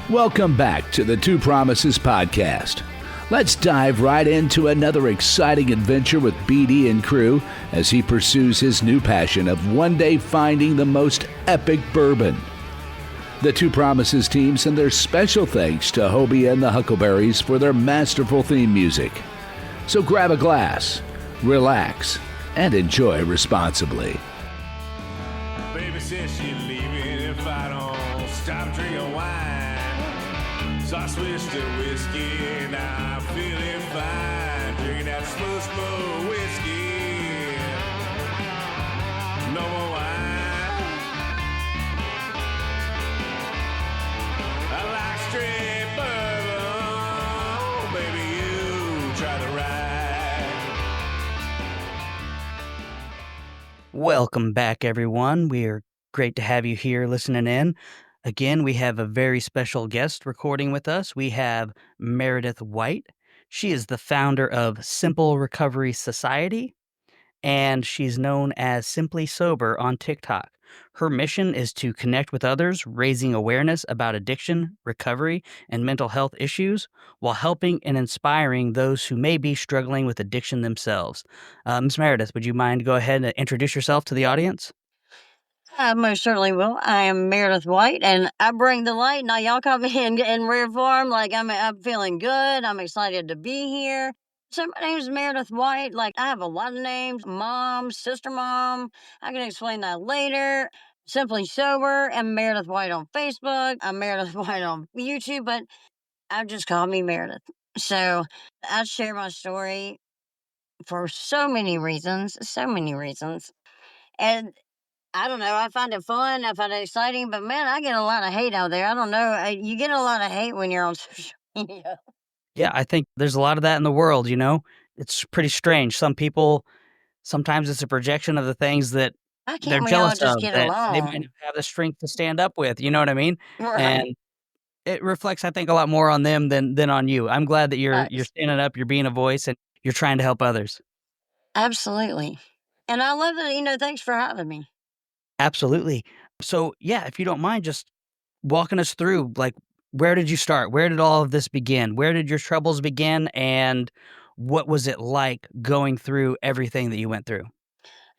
Welcome back to the Two Promises podcast. Let's dive right into another exciting adventure with BD and crew as he pursues his new passion of one day finding the most epic bourbon. The Two Promises team send their special thanks to Hobie and the Huckleberries for their masterful theme music. So grab a glass, relax, and enjoy responsibly. Baby says she's leaving if I don't stop drinking wine. So I switched to whiskey, now I'm feeling fine. Drinking that smooth whiskey. No more wine. I like straight bourbon. Baby, you try the ride. Welcome back, everyone. We are great to have you here listening in. Again, we have a very special guest recording with us. We have Meredith White. She is the founder of Simple Recovery Society, and she's known as Simply Sober on TikTok. Her mission is to connect with others, raising awareness about addiction, recovery, and mental health issues, while helping and inspiring those who may be struggling with addiction themselves. Ms. Meredith, would you mind go ahead and introduce yourself to the audience? I most certainly will. I am Meredith White, and I bring the light. Now, y'all call me in rare form. Like, I'm feeling good. I'm excited to be here. So, my name is Meredith White. Like, I have a lot of names: mom, sister mom. I can explain that later. Simply Sober. I'm Meredith White on Facebook. I'm Meredith White on YouTube, but I just call me Meredith. So, I share my story for so many reasons. And I don't know. I find it fun. I find it exciting. But man, I get a lot of hate out there. I don't know. You get a lot of hate when you're on social media. Yeah, I think there's a lot of that in the world, It's pretty strange. Some people, sometimes it's a projection of the things that Why they're can't we all jealous just of get that they might along? not have the strength to stand up with, you know what I mean? Right. And it reflects, I think, a lot more on them than on you. I'm glad that you're Facts. standing up, you're being a voice, and you're trying to help others. Absolutely. And I love that, thanks for having me. Absolutely. So, yeah, if you don't mind just walking us through, like, where did you start? Where did all of this begin? Where did your troubles begin? And what was it like going through everything that you went through?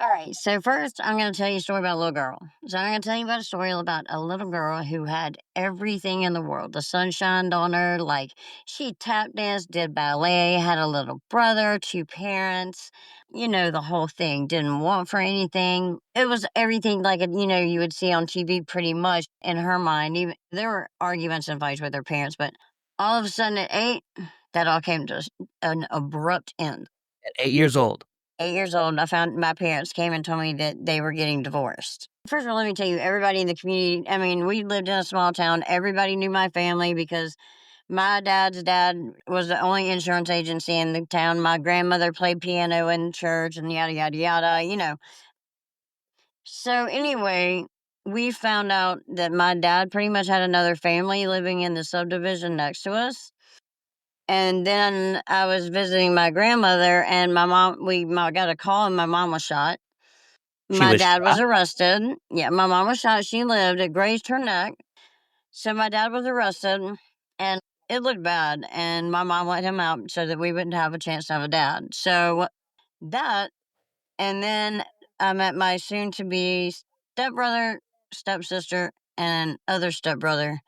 All right. So first, I'm going to tell you a story about a little girl. So I'm going to tell you about a story about a little girl who had everything in the world. The sun shined on her. Like she tap danced, did ballet, had a little brother, two parents. The whole thing. Didn't want for anything. It was everything like you would see on TV pretty much in her mind. Even there were arguments and fights with her parents, but all of a sudden at 8, that all came to an abrupt end. At 8 years old. 8 years old, I found my parents came and told me that they were getting divorced. First of all, let me tell you, everybody in the community, we lived in a small town. Everybody knew my family because my dad's dad was the only insurance agency in the town. My grandmother played piano in church and yada, yada, yada. So anyway, we found out that my dad pretty much had another family living in the subdivision next to us. And then I was visiting my grandmother, and my mom, got a call, and my mom was shot. My dad was arrested. Yeah, my mom was shot. She lived. It grazed her neck. So my dad was arrested, and it looked bad. And my mom let him out so that we wouldn't have a chance to have a dad. So that, and then I met my soon-to-be stepbrother, stepsister, and other stepbrother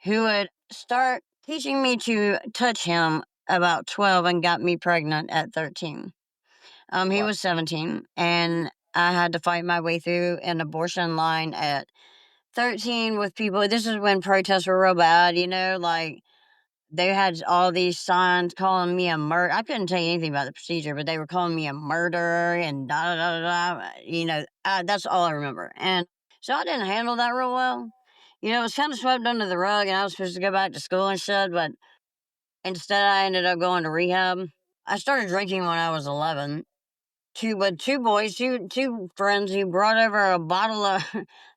who would start teaching me to touch him about 12 and got me pregnant at 13. He was 17, and I had to fight my way through an abortion line at 13 with people. This is when protests were real bad, like they had all these signs calling me a murder. I couldn't tell you anything about the procedure, but they were calling me a murderer and da da da da. That's all I remember. And so I didn't handle that real well. It was kind of swept under the rug, and I was supposed to go back to school and shit, but instead I ended up going to rehab. I started drinking when I was 11, two boys, two friends who brought over a bottle of.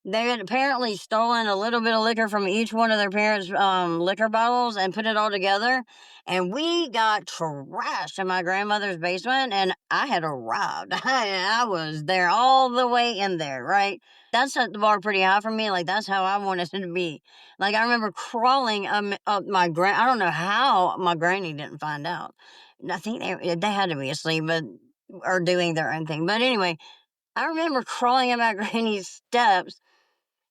They had apparently stolen a little bit of liquor from each one of their parents' liquor bottles and put it all together. And we got trashed in my grandmother's basement, and I had arrived. I was there all the way in there, right? That set the bar pretty high for me. Like, that's how I wanted it to be. Like, I remember crawling up I don't know how my granny didn't find out. I think they had to be asleep, but or doing their own thing. But anyway, I remember crawling up my granny's steps,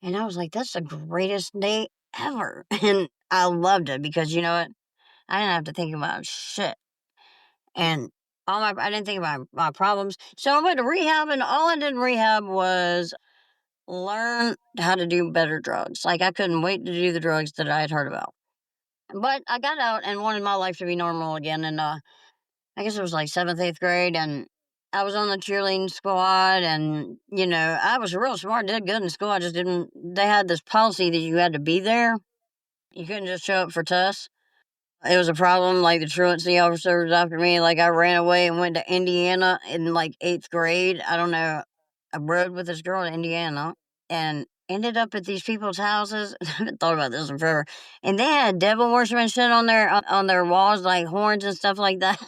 and I was like, "That's the greatest day ever," and I loved it because you know what? I didn't have to think about shit, and I didn't think about my problems. So I went to rehab, and all I did in rehab was learn how to do better drugs. Like I couldn't wait to do the drugs that I had heard about. But I got out and wanted my life to be normal again, and I guess it was like seventh, eighth grade, and I was on the cheerleading squad, and you know, I was real smart, did good in school. I just didn't. They had this policy that you had to be there. You couldn't just show up for tests. It was a problem. Like the truancy officer was after me. Like I ran away and went to Indiana in like eighth grade. I don't know. I rode with this girl to Indiana and ended up at these people's houses. I haven't thought about this in forever. And they had devil worshiping shit on their walls, like horns and stuff like that.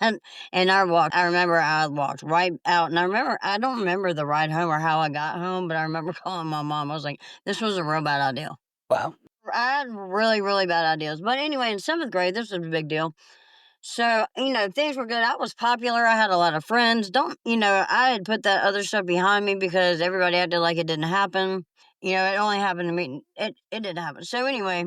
And I remember I walked right out. And I don't remember the ride home or how I got home, but I remember calling my mom. I was like, this was a real bad idea. Wow. I had really, really bad ideas. But anyway, in seventh grade, this was a big deal. So, you know, things were good. I was popular. I had a lot of friends. I had put that other stuff behind me because everybody acted like it didn't happen. You know, it only happened to me. It didn't happen. So anyway,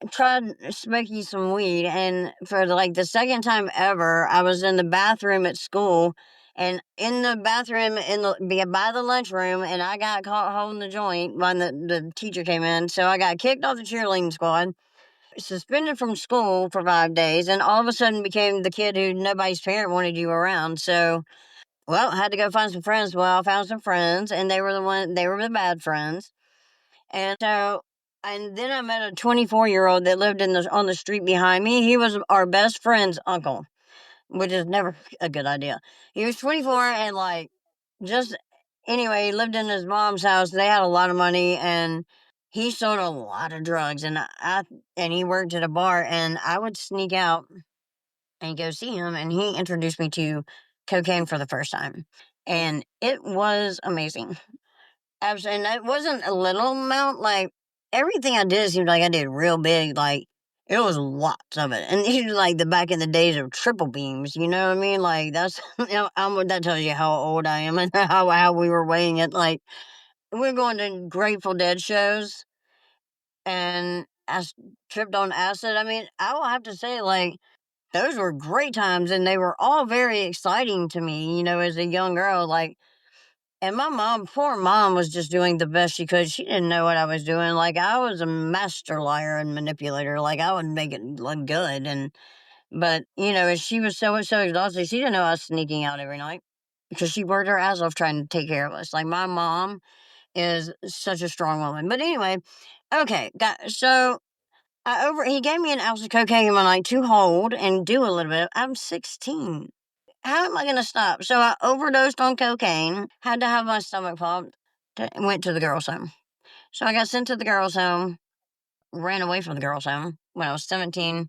I tried smoking some weed, and for like the second time ever, I was in the bathroom at school, and in the bathroom by the lunchroom, and I got caught holding the joint when the teacher came in. So I got kicked off the cheerleading squad, suspended from school for 5 days, and all of a sudden became the kid who nobody's parent wanted you around. So, well, I had to go find some friends. Well, I found some friends, and they were the bad friends. And then I met a 24-year-old that lived on the street behind me. He was our best friend's uncle, which is never a good idea. He was 24 and just anyway, he lived in his mom's house. They had a lot of money, and he sold a lot of drugs, and he worked at a bar, and I would sneak out and go see him, and he introduced me to cocaine for the first time, and it was amazing. Absolutely, and it wasn't a little amount. Like everything I did seemed like I did real big. Like it was lots of it, and these are like the back in the days of triple beams. You know what I mean? Like that's that tells you how old I am and how we were weighing it. Like we were going to Grateful Dead shows, and tripped on acid. I mean, I will have to say, like those were great times, and they were all very exciting to me. You know, as a young girl, like. And my mom, poor mom, was just doing the best she could. She didn't know what I was doing. Like I was a master liar and manipulator. Like I would make it look good, but you know, she was so exhausted. She didn't know I was sneaking out every night because she worked her ass off trying to take care of us. Like my mom is such a strong woman. But anyway, okay, so he gave me an ounce of cocaine one night to hold and do a little bit. I'm 16. How am I gonna stop? So I overdosed on cocaine, had to have my stomach pumped, and went to the girls' home. So I got sent to the girls' home, ran away from the girls' home when I was 17.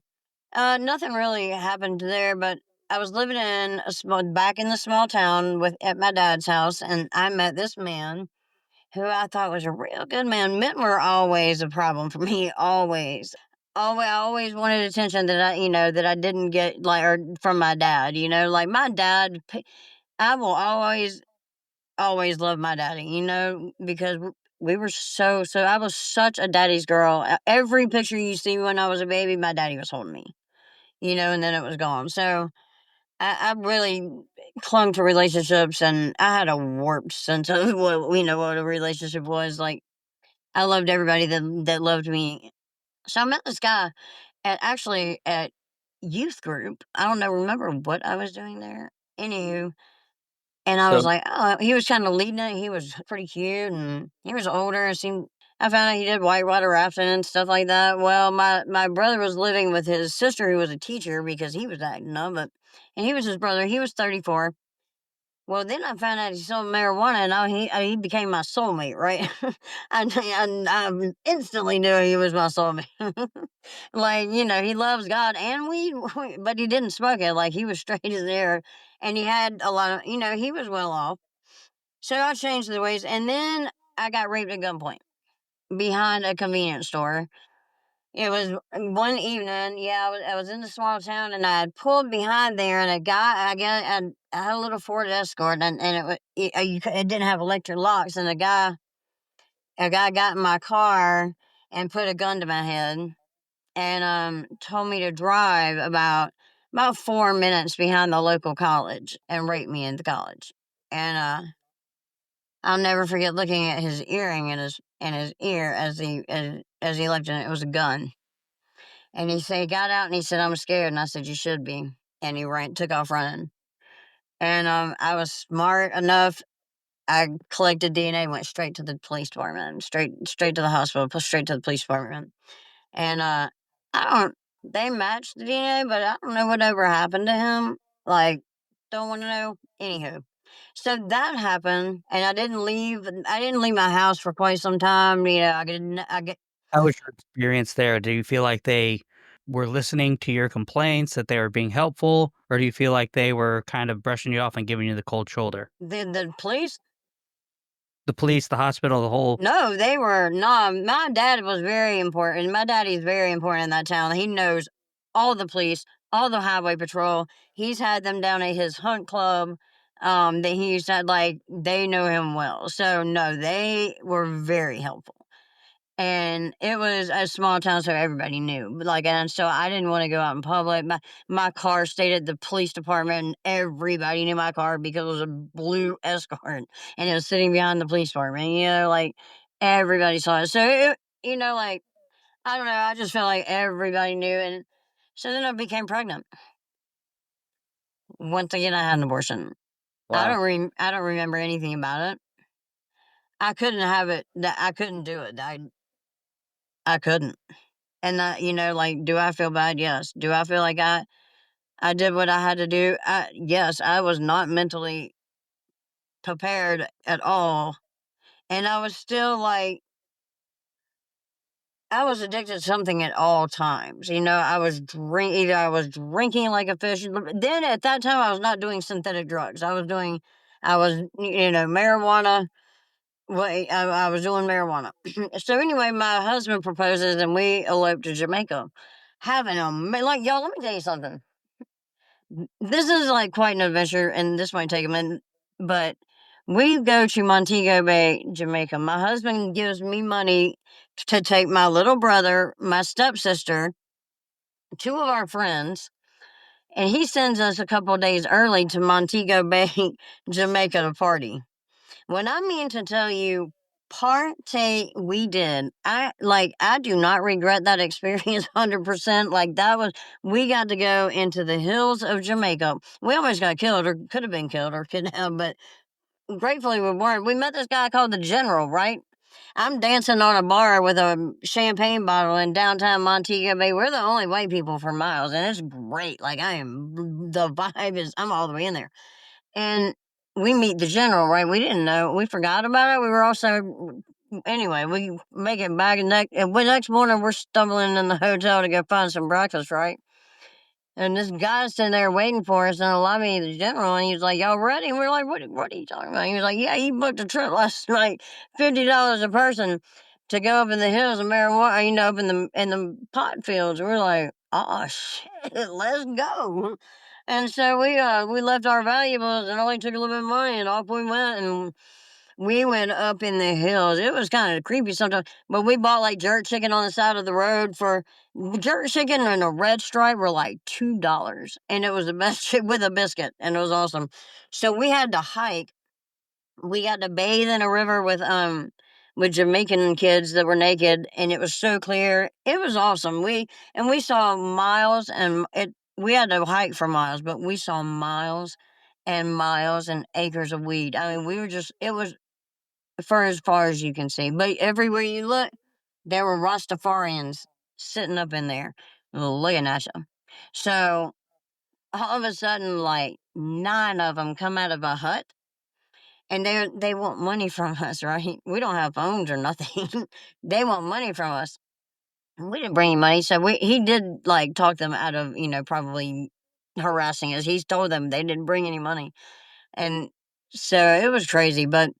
Nothing really happened there, but I was living back in the small town at my dad's house, and I met this man who I thought was a real good man. Men were always a problem for me, always. I always wanted attention that I didn't get or from my dad. You know, like my dad. I will always love my daddy. You know, because we were so. I was such a daddy's girl. Every picture you see when I was a baby, my daddy was holding me. You know, and then it was gone. So I really clung to relationships, and I had a warped sense of what a relationship was like. I loved everybody that loved me. So I met this guy at youth group. I don't know, remember what I was doing there. Anywho, and I was So like, oh, he was kind of leading it. He was pretty cute, and he was older. I found out he did whitewater rafting and stuff like that. Well, my brother was living with his sister, who was a teacher, because he was acting up, and he was his brother. He was 34. Well, then I found out he sold marijuana, and he became my soulmate, right? And I instantly knew he was my soulmate. Like, he loves God and weed, but he didn't smoke it. Like, he was straight as air, and he had a lot of, he was well off. So I changed the ways, and then I got raped at gunpoint behind a convenience store. It was one evening. Yeah, I was in the small town, and I had pulled behind there, and a guy, I had a little Ford Escort, and it didn't have electric locks, and a guy got in my car and put a gun to my head, and told me to drive about 4 minutes behind the local college and rape me in the college, and I'll never forget looking at his earring in his ear as he left, and it was a gun. And he got out and he said, "I'm scared." And I said, "You should be." And he took off running. And I was smart enough. I collected DNA, went straight to the police department, straight to the hospital, straight to the police department. And I don't. They matched the DNA, but I don't know whatever happened to him. Like, don't want to know. Anywho, so that happened, and I didn't leave. I didn't leave my house for quite some time. I didn't. How was your experience there? Do you feel like they were listening to your complaints, that they were being helpful, or do you feel like they were kind of brushing you off and giving you the cold shoulder? The police. The police, the hospital, the whole. No, they were not. My dad was very important. My daddy's very important in that town. He knows all the police, all the highway patrol. He's had them down at his hunt club. That he used to, like, they know him well. So no, they were very helpful. And it was a small town, so everybody knew. Like, and so I didn't want to go out in public. My car stayed at the police department, and everybody knew my car because it was a blue Escort, and it was sitting behind the police department. Like, everybody saw it. So like, I don't know. I just felt like everybody knew, and so then I became pregnant. Once again, I had an abortion. Wow. I don't remember anything about it. I couldn't have it. I couldn't do it. I couldn't. And like, do I feel bad? Yes. Do I feel like I did what I had to do? Yes, I was not mentally prepared at all. And I was still like, I was addicted to something at all times. Either I was drinking like a fish. Then at that time, I was not doing synthetic drugs. I was, marijuana. I was doing marijuana. So anyway, my husband proposes, and we elope to Jamaica. Like, y'all, let me tell you something. This is like quite an adventure, and this might take a minute, but we go to Montego Bay, Jamaica. My husband gives me money to take my little brother, my stepsister, two of our friends, and he sends us a couple of days early to Montego Bay, Jamaica to party. When I mean to tell you, partay we did. I do not regret that experience 100%. Like, we got to go into the hills of Jamaica. We almost got killed, or could have been killed, or kidnapped, but gratefully we weren't. We met this guy called the General, right? I'm dancing on a bar with a champagne bottle in downtown Montego Bay. We're the only white people for miles, and it's great. Like, the vibe is, I'm all the way in there. And we meet the General, right? We didn't know. We forgot about it. We were also, anyway, we make it back, and next morning we're stumbling in the hotel to go find some breakfast, right? And this guy's sitting there waiting for us in the lobby of the General, and he was like, "Y'all ready?" And we're like, what are you talking about? He was like, "Yeah, he booked a trip last night, $50 a person to go up in the hills of marijuana, up in the pot fields." We're like, "Oh shit, let's go." And so we left our valuables and only took a little bit of money, and off we went, and we went up in the hills. It was kind of creepy sometimes, but we bought like jerk chicken on the side of the road. For jerk chicken and a red stripe were like $2, and it was the best shit with a biscuit, and it was awesome. So we had to hike. We got to bathe in a river with Jamaican kids that were naked, and it was so clear. It was awesome. We saw miles, and we had to hike for miles, but we saw miles and miles and acres of weed. I mean, it was for as far as you can see. But everywhere you look, there were Rastafarians sitting up in there looking at you. So all of a sudden, like, 9 of them come out of a hut, and they want money from us, right? We don't have phones or nothing. They want money from us. And we didn't bring any money, so he did, like, talk them out of, probably harassing us. He's told them they didn't bring any money, and so it was crazy, but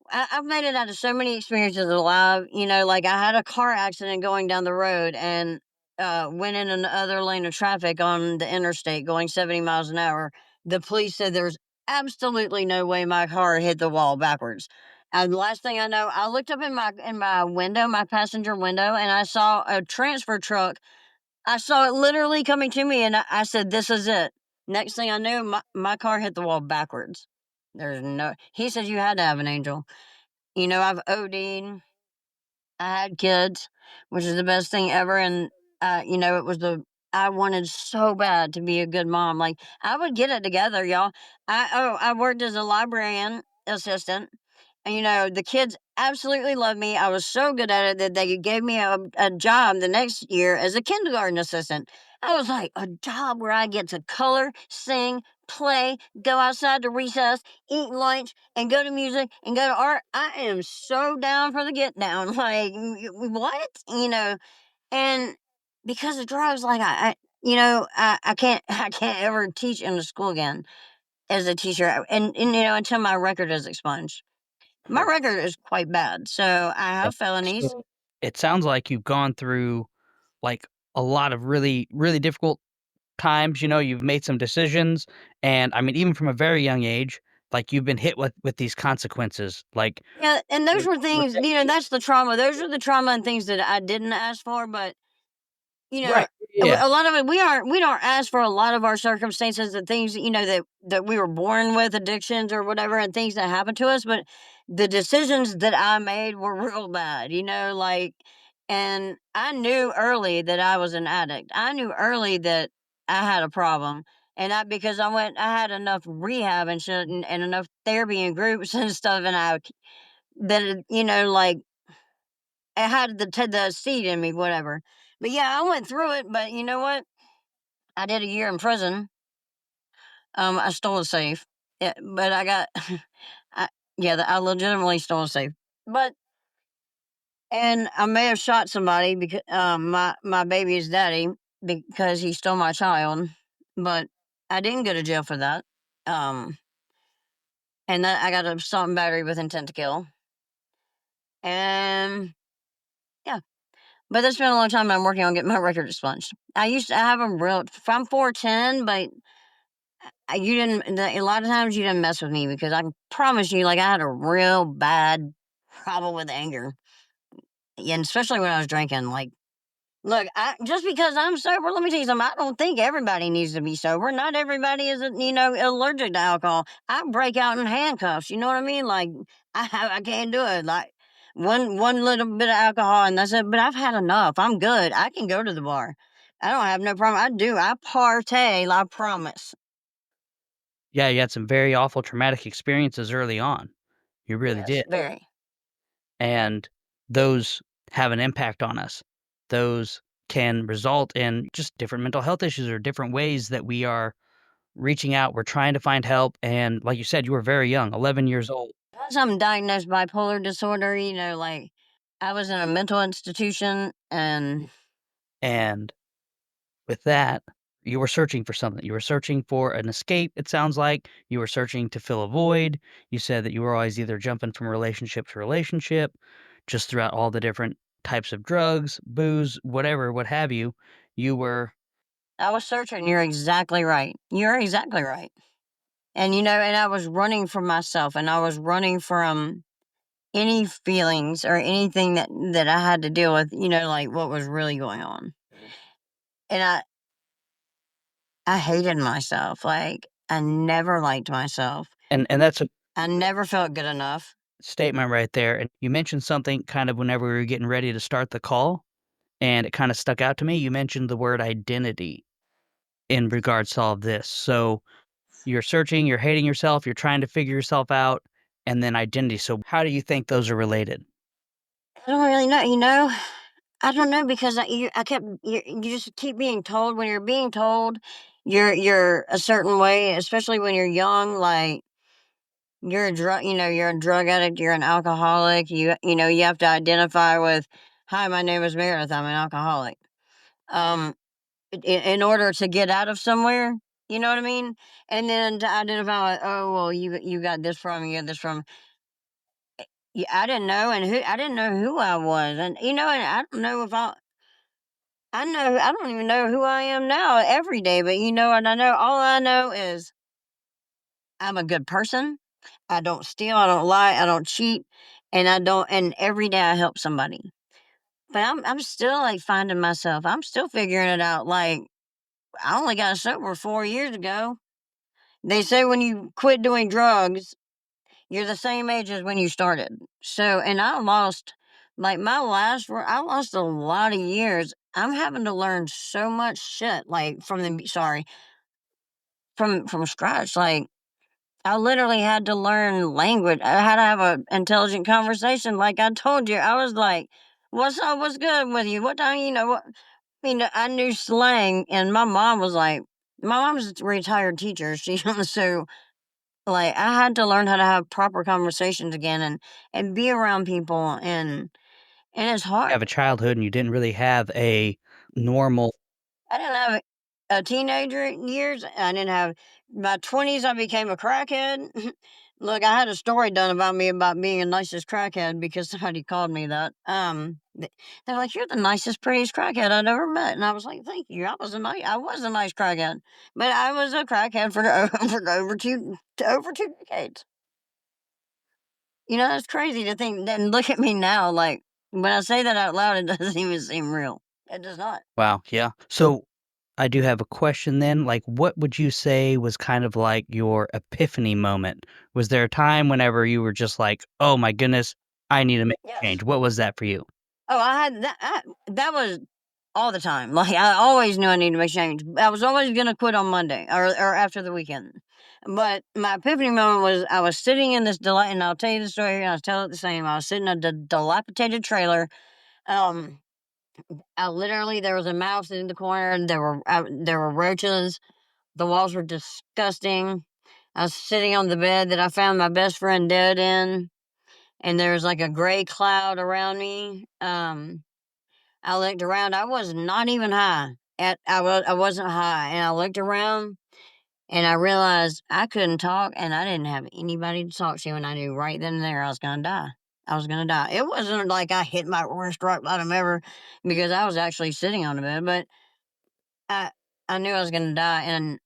I've made it out of so many experiences alive. Like I had a car accident going down the road and went in another lane of traffic on the interstate going 70 miles an hour. The police said there's absolutely no way my car hit the wall backwards. And the last thing I know, I looked up in my window, my passenger window, and I saw a transfer truck. I saw it literally coming to me, and I said, "This is it." Next thing I knew, my car hit the wall backwards. There's no. He said you had to have an angel. I've OD'd, I had kids, which is the best thing ever, and, it was I wanted so bad to be a good mom, like, I would get it together, y'all. I worked as a librarian assistant, and, the kids absolutely loved me. I was so good at it that they gave me a job the next year as a kindergarten assistant. I was like, "A job where I get to color, sing, play, go outside to recess, eat lunch, and go to music and go to art." I am so down for the get down. Like, what? And because of drugs, like I can't I can't ever teach in the school again as a teacher, and until my record is expunged. My Sure. record is quite bad, so I Yeah. have felonies. So it sounds like you've gone through like a lot of really, really difficult times. You've made some decisions. And I mean, even from a very young age, like you've been hit with these consequences. Like, Yeah, and those were let's things. say, That's the trauma. Those are the trauma and things that I didn't ask for, but you know, right. Yeah. a lot of it we don't ask for a lot of our circumstances and things, that we were born with addictions or whatever and things that happened to us, but the decisions that I made were real bad, like, and I knew early that I was an addict. I knew early that I had a problem. And because I had enough rehab and shit and enough therapy and groups and stuff, and like it had the seed in me, whatever. But yeah, I went through it. But you know what? I did a year in prison. I stole a safe. Yeah, but I got, I legitimately stole a safe. But and I may have shot somebody because my baby's daddy because he stole my child. But I didn't go to jail for that. Um, and that I got a assault and battery with intent to kill. And yeah, but it's been a long time. And I'm working on getting my record expunged. I have a real. I'm 4'10", but you didn't. A lot of times you didn't mess with me because I can promise you, like I had a real bad problem with anger, and especially when I was drinking. Like, look, just because I'm sober, let me tell you something. I don't think everybody needs to be sober. Not everybody is, allergic to alcohol. I break out in handcuffs. You know what I mean? Like, I can't do it. Like one little bit of alcohol and that's it. But I've had enough. I'm good. I can go to the bar. I don't have no problem. I do. I partay. I promise. Yeah. You had some very awful traumatic experiences early on. You really Yes, did. very. And those have an impact on us. Those can result in just different mental health issues or different ways that we are reaching out. We're trying to find help. And like you said, you were very young, 11 years old. Plus, I'm diagnosed bipolar disorder. Like I was in a mental institution, and And with that, you were searching for something. You were searching for an escape, it sounds like. You were searching to fill a void. You said that you were always either jumping from relationship to relationship, just throughout all the different types of drugs, booze, whatever, what have you. You were I was searching. You're exactly right. You're exactly right. And and I was running from myself, and I was running from any feelings or anything that I had to deal with, like what was really going on. And I hated myself. Like I never liked myself. and that's a I never felt good enough. statement right there. And you mentioned something kind of whenever we were getting ready to start the call, and it kind of stuck out to me. You mentioned the word identity in regards to all of this. So you're searching, you're hating yourself, you're trying to figure yourself out, and then identity. So how do you think those are related? I don't really know. I don't know because I kept you just keep being told when you're being told, you're a certain way, especially when you're young. Like you're a drug, you're a drug addict, you're an alcoholic. You have to identify with, "Hi, my name is Meredith. I'm an alcoholic." Um, in order to get out of somewhere, you know what I mean? And then to identify, like, "Oh, well, you got this from, you got this from." Yeah, I didn't know who I was, and and I don't know if I don't even know who I am now every day, but you know what I know? All I know is I'm a good person. I don't steal, I don't lie, I don't cheat, and every day I help somebody. But I'm still like finding myself. I'm still figuring it out. Like I only got sober 4 years ago. They say when you quit doing drugs, you're the same age as when you started. So, and I lost like I lost a lot of years. I'm having to learn so much shit like from scratch. Like I literally had to learn language. I had to have an intelligent conversation. Like I told you, I was like, "What's up? What's good with you? What time? What?" I knew slang, and my mom's a retired teacher. She so like I had to learn how to have proper conversations again and be around people and it's Have hard. a childhood and you didn't really have a normal. I didn't have a teenager years. I didn't have my 20s. I became a crackhead. Look, I had a story done about me about being a nicest crackhead because somebody called me that. They're like, "You're the nicest, prettiest crackhead I'd ever met," and I was like, "Thank you. I was a nice crackhead, but I was a crackhead for for over 2 decades." It's crazy to think. Then look at me now. Like when I say that out loud, it doesn't even seem real. It does not. Wow, yeah. So, I do have a question then, like, what would you say was kind of like your epiphany moment? Was there a time whenever you were just like, "Oh my goodness, I need to make a Yes. change." What was that for you? Oh, I had that. That was all the time. Like I always knew I needed to make change. I was always gonna quit on Monday or after the weekend. But my epiphany moment was I was sitting in this delight, and I'll tell you the story. And I'll tell it the same. I was sitting in a dilapidated trailer. Um, I literally there was a mouse in the corner. And there were roaches. The walls were disgusting. I was sitting on the bed that I found my best friend dead in, and there was like a gray cloud around me. I looked around. I was not even high. I wasn't high, and I looked around, and I realized I couldn't talk, and I didn't have anybody to talk to, and I knew right then and there I was gonna die. I was gonna die. It wasn't like I hit my worst rock bottom ever, because I was actually sitting on the bed, but I I knew I was gonna die, and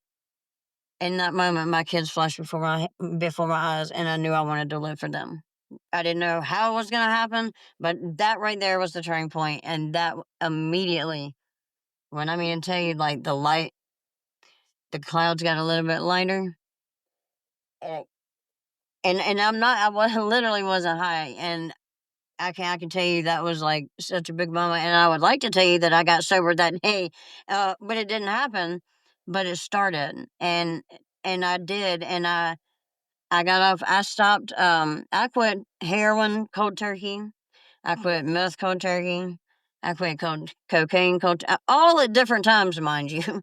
in that moment, my kids flashed before my eyes, and I knew I wanted to live for them. I didn't know how it was gonna happen, but that right there was the turning point, and that immediately when I mean to tell you, like, the clouds got a little bit lighter, and I was literally wasn't high, and I can tell you that was, like, such a big moment, and I would like to tell you that I got sober that day, but it didn't happen, but it started, and I did, and I got off I stopped, I quit heroin cold turkey, I quit meth cold turkey, I quit cocaine all at different times, mind you.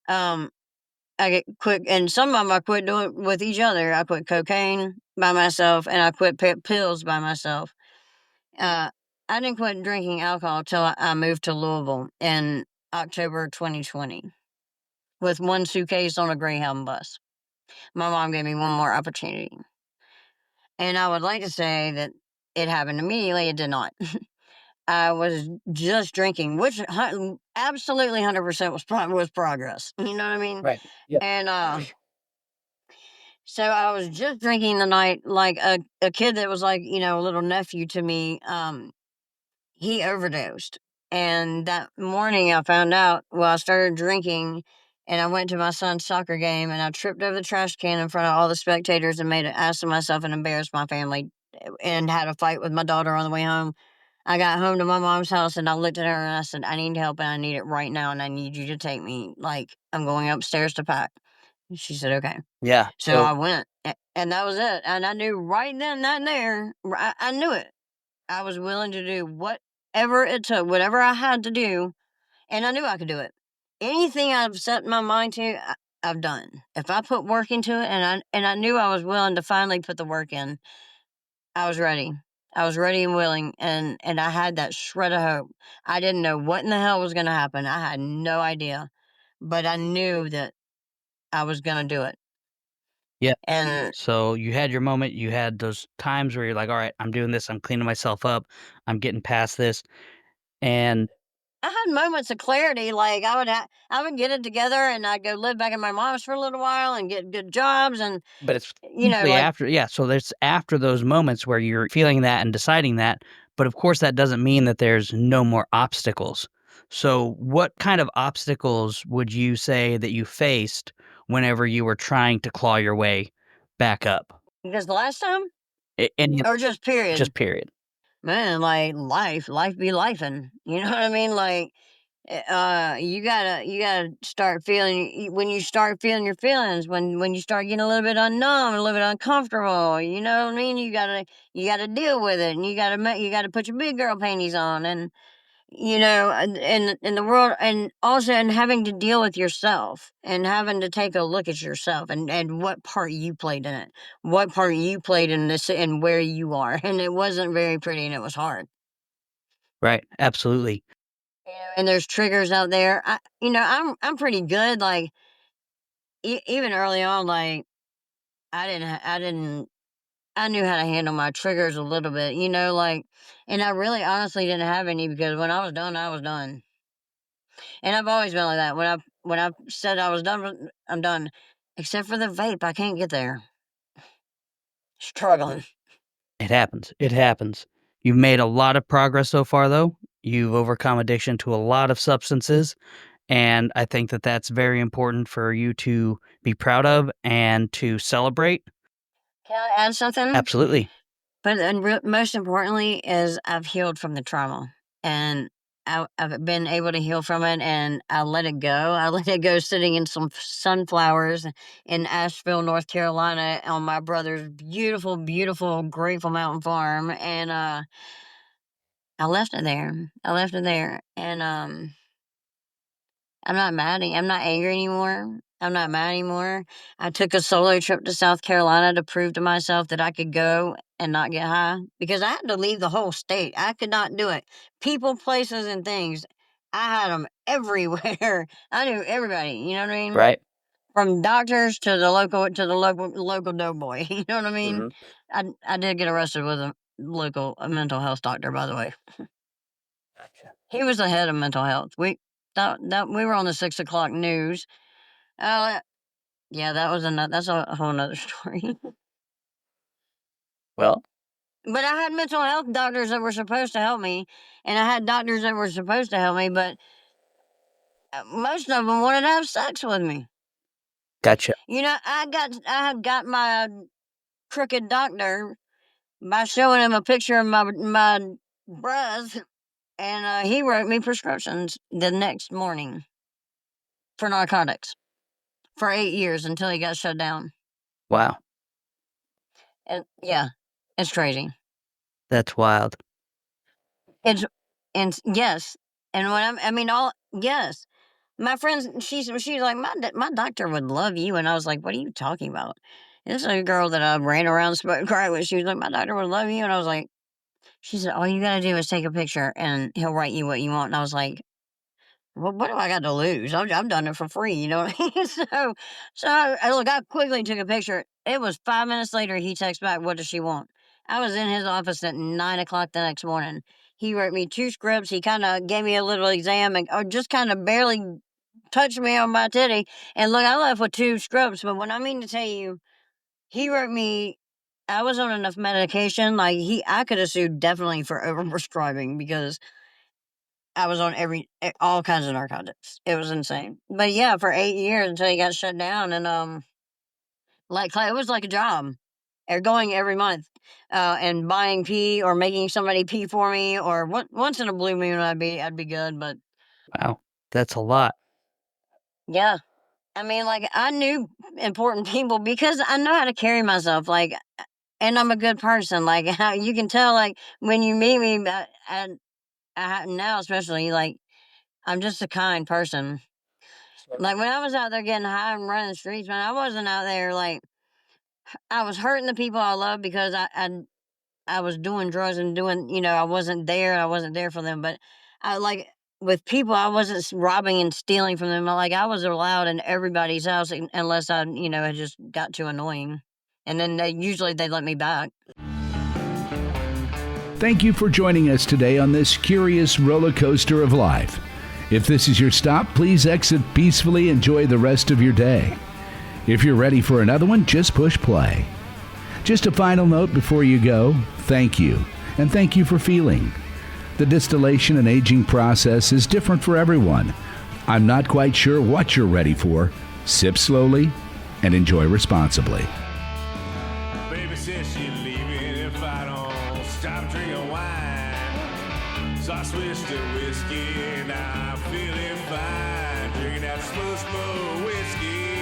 Um, I get quit, and some of them I quit doing with each other. I quit cocaine by myself, and I quit pills by myself. Uh, I didn't quit drinking alcohol till I moved to Louisville in October 2020 with one suitcase on a Greyhound bus. My mom gave me one more opportunity, and I would like to say that it happened immediately. It did not. I was just drinking, which absolutely 100% was progress. You know what I mean? Right. Yeah. And so I was just drinking the night like a kid that was like, a little nephew to me, he overdosed. And that morning I found out, well, I started drinking and I went to my son's soccer game and I tripped over the trash can in front of all the spectators and made an ass of myself and embarrassed my family and had a fight with my daughter on the way home. I got home to my mom's house and I looked at her and I said, "I need help and I need it right now and I need you to take me. Like, I'm going upstairs to pack." And she said, "Okay." Yeah. So So I went, and that was it. And I knew right then and there, I knew it. I was willing to do whatever it took, whatever I had to do, and I knew I could do it. Anything I've set my mind to, I've done. If I put work into it, and I knew I was willing to finally put the work in, I was ready. I was ready and willing, and I had that shred of hope. I didn't know what in the hell was going to happen. I had no idea, but I knew that I was going to do it. Yeah. And So you had your moment, you had those times where you're like, "All right, I'm doing this, I'm cleaning myself up, I'm getting past this." And I had moments of clarity. Like I would get it together, and I'd go live back in my mom's for a little while and get good jobs, and but it's usually like after, yeah, so there's after those moments where you're feeling that and deciding that, but of course that doesn't mean that there's no more obstacles. So what kind of obstacles would you say that you faced whenever you were trying to claw your way back up? because the last time, And or just period, just period. man, like life be lifing. You know what I mean? Like you gotta start feeling when you start feeling your feelings, when you start getting a little bit unnumb, a little bit uncomfortable, you know what I mean? You gotta deal with it, and you gotta put your big girl panties on, and in the world, and also in having to deal with yourself, and having to take a look at yourself, and what part you played in it, what part you played in this, and where you are. And it wasn't very pretty, and it was hard. Right, absolutely. And there's triggers out there. I'm pretty good. Like even early on, like I didn't. I knew how to handle my triggers a little bit. Like, and I really honestly didn't have any, because when I was done, I was done. And I've always been like that. When I said I was done, I'm done. Except for the vape, I can't get there. Struggling. It happens, it happens. You've made a lot of progress so far, though. You've overcome addiction to a lot of substances, and I think that that's very important for you to be proud of and to celebrate. Can I add something? Absolutely. But most importantly is I've healed from the trauma, and I've been able to heal from it, and I let it go. I let it go sitting in some sunflowers in Asheville, North Carolina, on my brother's beautiful, beautiful Grateful Mountain farm, and I left it there. I left it there, and I'm not mad. I'm not angry anymore. I'm not mad anymore. I took a solo trip to South Carolina to prove to myself that I could go and not get high, because I had to leave the whole state. I could not do it. People, places, and things. I had them everywhere. I knew everybody. You know what I mean? Right. From doctors to the local doughboy. You know what I mean? Mhm. I did get arrested with a local mental health doctor, by the way. Gotcha. He was the head of mental health. We were on the 6 o'clock news. Uh, yeah, that's a whole nother story. Well, But I had mental health doctors that were supposed to help me, and I had doctors that were supposed to help me, but most of them wanted to have sex with me. gotcha. I had got my crooked doctor by showing him a picture of my breath, and he wrote me prescriptions the next morning for narcotics for 8 years until he got shut down. Wow, And yeah, it's crazy. that's wild. It's and yes, and when I mean all yes. My friends, she's like, my doctor would love you, and I was like, what are you talking about? This is a girl that I ran around and smoked crack with. She was like, my doctor would love you, and I was like, she said, all you gotta do is take a picture, and he'll write you what you want. And I was like, well, what do I got to lose? I've done it for free, you know what I mean? I quickly took a picture. It was 5 minutes later. He texts back, what does she want? I was in his office at 9 o'clock the next morning. He wrote me 2 scripts. He kind of gave me a little exam, or just kind of barely touched me on my titty. And look, I left with 2 scripts. But when I mean to tell you, he wrote me. I was on enough medication. Like I could have sued definitely for overprescribing, because I was on all kinds of narcotics. It was insane. But yeah, for 8 years until he got shut down, and like it was like a job. Going every month, and buying pee, or making somebody pee for me, or once in a blue moon I'd be good. But Wow, that's a lot. yeah, I mean, like I knew important people, because I know how to carry myself. Like, and I'm a good person. Like how you can tell, like when you meet me, now especially, like I'm just a kind person. Like when I was out there getting high and running the streets, man, I wasn't out there like I was hurting the people I love because I was doing drugs and doing, I wasn't there. I wasn't there for them. But I like with people, I wasn't robbing and stealing from them. Like I was allowed in everybody's house unless I, had just got too annoying. And then they'd let me back. Thank you for joining us today on this curious roller coaster of life. If this is your stop, please exit peacefully. Enjoy the rest of your day. If you're ready for another one, just push play. Just a final note before you go, thank you, and thank you for feeling. The distillation and aging process is different for everyone. I'm not quite sure what you're ready for. Sip slowly and enjoy responsibly. Baby says she's leaving if I don't stop drinking wine. So I switched to whiskey and I'm feeling fine. Drinking that smooth whiskey.